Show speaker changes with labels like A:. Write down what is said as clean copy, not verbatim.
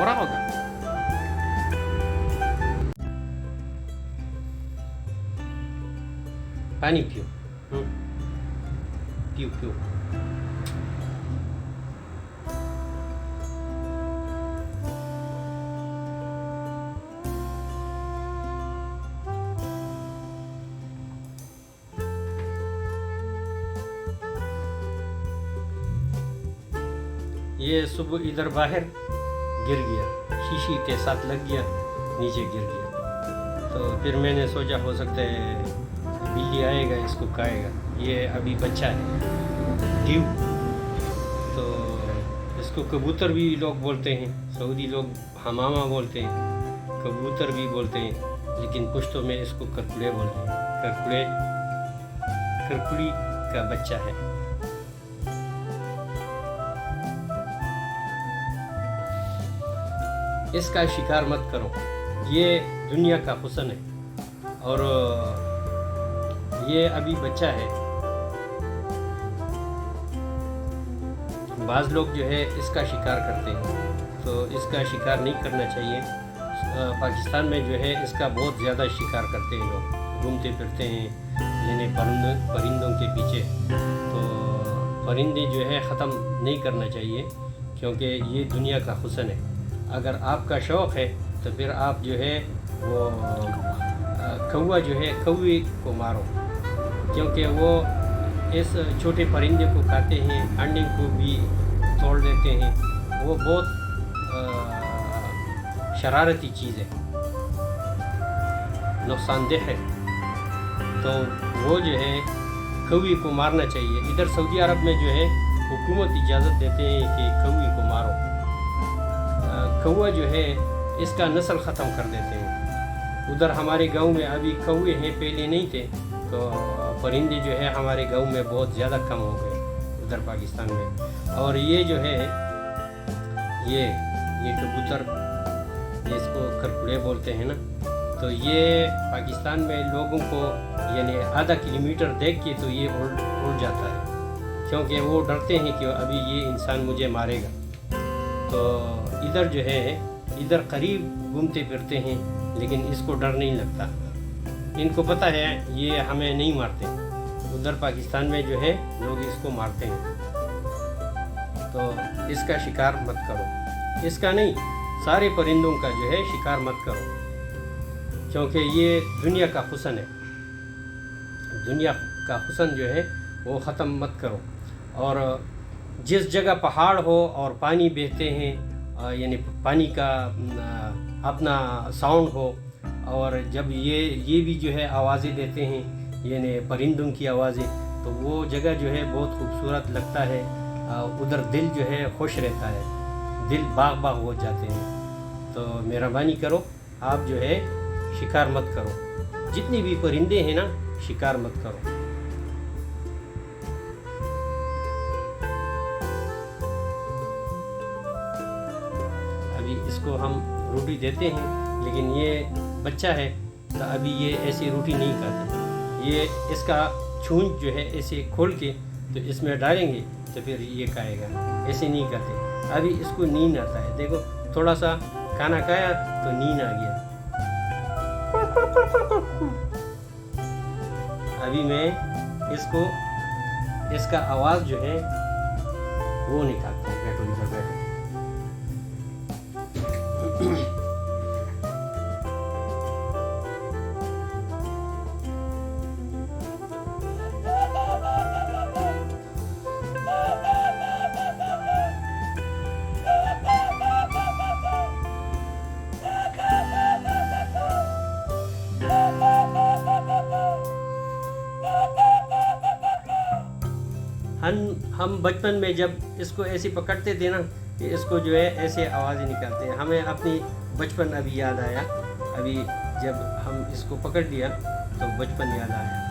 A: Berapa? पानी पियो पियो ये सुबह इधर बाहर गिर गया, शीशी के साथ लग गया, नीचे गिर गया। तो फिर मैंने सोचा हो सकता है बिल्ली आएगा इसको खाएगा। ये अभी बच्चा है ड्यू, तो इसको कबूतर भी लोग बोलते हैं, सऊदी लोग हमामा बोलते हैं, कबूतर भी बोलते हैं, लेकिन पुश्तो में इसको करकुड़े बोलते हैं। करकुड़ी का बच्चा है। इसका शिकार मत करो, ये दुनिया का हुस्न है और ये अभी बच्चा है। बाज़ लोग जो है इसका शिकार करते हैं, तो इसका शिकार नहीं करना चाहिए। पाकिस्तान में जो है इसका बहुत ज़्यादा शिकार करते हैं लोग, घूमते फिरते हैं यानी परिंदों के पीछे। तो परिंदे जो है ख़त्म नहीं करना चाहिए, क्योंकि ये दुनिया का हुस्न है। अगर आपका शौक़ है तो फिर आप जो है वो कौवा जो है कौवे को मारो, क्योंकि वो इस छोटे परिंदे को खाते हैं, अंडे को भी तोड़ देते हैं। वो बहुत शरारती चीज़ है, नुकसानदेह है। तो वो जो है कौवे को मारना चाहिए। इधर सऊदी अरब में जो है हुकूमत इजाज़त देते हैं कि कौवे को मारो। कौवा जो है इसका नस्ल ख़त्म कर देते हैं। उधर हमारे गांव में अभी कौवे हैं, पहले नहीं थे। तो परिंदे जो है हमारे गांव में बहुत ज़्यादा कम हो गए उधर पाकिस्तान में। और ये जो है ये कबूतर, ये इसको करकुड़े बोलते हैं ना, तो ये पाकिस्तान में लोगों को यानी आधा किलोमीटर देख के तो ये उड़ जाता है, क्योंकि वो डरते हैं कि अभी ये इंसान मुझे मारेगा। तो इधर जो है इधर करीब घूमते फिरते हैं, लेकिन इसको डर नहीं लगता। इनको पता है ये हमें नहीं मारते। उधर पाकिस्तान में जो है लोग इसको मारते हैं। तो इसका शिकार मत करो, इसका नहीं सारे परिंदों का जो है शिकार मत करो, क्योंकि ये दुनिया का हुस्न है। दुनिया का हुस्न जो है वो ख़त्म मत करो। और जिस जगह पहाड़ हो और पानी बहते हैं, यानी पानी का अपना साउंड हो, और जब ये भी जो है आवाज़ें देते हैं यानी परिंदों की आवाज़ें, तो वो जगह जो है बहुत खूबसूरत लगता है। उधर दिल जो है खुश रहता है, दिल बाग हो जाते हैं। तो मेहरबानी करो, आप जो है शिकार मत करो। जितने भी परिंदे हैं ना, शिकार मत करो। अभी इसको हम रोटी देते हैं, लेकिन ये बच्चा है तो अभी ये ऐसी रोटी नहीं खाते। ये इसका छूंछ जो है ऐसे खोल के तो इसमें डालेंगे तो फिर ये खाएगा, ऐसे नहीं खाते। अभी इसको नींद आता है, देखो थोड़ा सा खाना खाया तो नींद आ गया। अभी मैं इसको इसका आवाज जो है वो निकालते हैं। बैठो इधर बैठो। हम बचपन में जब इसको ऐसे पकड़ते थे ना, कि इसको जो है ऐसे आवाज़ें निकालते हैं। हमें अपनी बचपन अभी याद आया। अभी जब हम इसको पकड़ लिया तो बचपन याद आया।